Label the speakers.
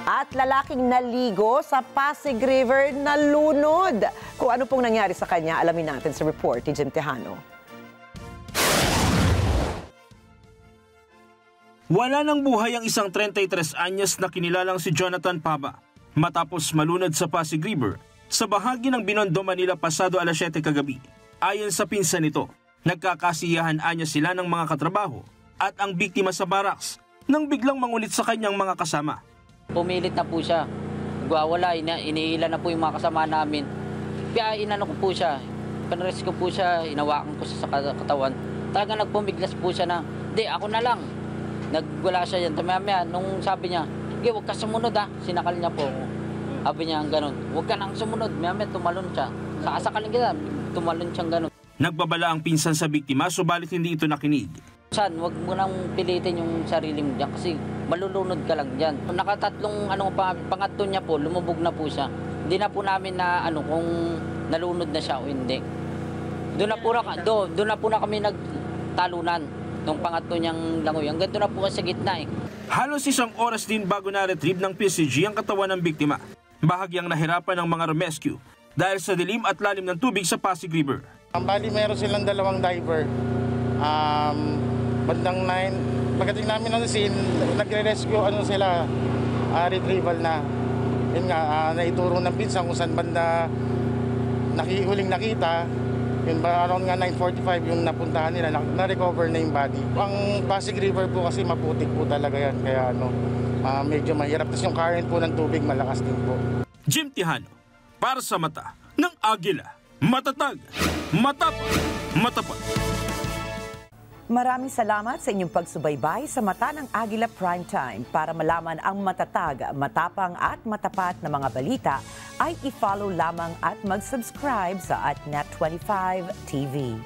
Speaker 1: At lalaking naligo sa Pasig River na lunod. Kung ano pong nangyari sa kanya, alamin natin sa report ni Jim Tejano.
Speaker 2: Wala ng buhay ang isang 33 anyos na kinilalang si Jonathan Paba matapos malunod sa Pasig River sa bahagi ng Binondo, Manila pasado alas 7 kagabi. Ayon sa pinsan nito, nagkakasiyahan anya sila ng mga katrabaho at ang biktima sa barracks nang biglang mangulit sa kanyang mga kasama.
Speaker 3: Pumilit na po siya. Wala, iniila na po yung mga kasama namin. Kaya inano ko po siya. Panres ko po siya, inawakan ko sa katawan. Talagang nagpumiglas po siya na, di, ako na lang. Nagwala siya yan. Tamaya, nung sabi niya, huwag ka sumunod ha. Sinakal niya po ako. Sabi niya ganun, huwag ka nang sumunod. Maya, tumalon siya. Sakasakalin kita, tumalon siyang ganun.
Speaker 2: Nagbabala ang pinsan sa biktima, subalit hindi ito nakinig.
Speaker 3: San, huwag mo nang pilitin yung sarili mo dyan kasi malulunod ka lang dyan. Nakatatlong pangatlo niya po, lumubog na po siya. Hindi na po namin na kung nalunod na siya o hindi. Doon na po na kami nagtalunan nung pangatlo niyang langoy. Hanggang doon na po sa gitna eh.
Speaker 2: Halos isang oras din bago na-retrieve ng PCG ang katawan ng biktima. Bahagyang nahirapan ng mga rescue dahil sa dilim at lalim ng tubig sa Pasig River.
Speaker 4: Ang bali meron silang dalawang diver. Bandang 9, pagdating namin ng scene, nagre-rescue sila, retrieval na. Yun nga, naituro ng pinsan kung saan banda huling nakita. Yun ba, around nga 9:45 yung napuntahan nila, na-recover na yung body. Ang Pasig River po kasi maputik po talaga yan, kaya medyo mahirap. Tapos yung current po ng tubig malakas din po.
Speaker 2: Jim Tejano, para sa mata ng Agila, matatag, matapat.
Speaker 1: Maraming salamat sa inyong pagsubaybay sa Mata ng Agila Primetime. Para malaman ang matatag, matapang at matapat na mga balita, ay i-follow lamang at mag-subscribe sa @net25 TV.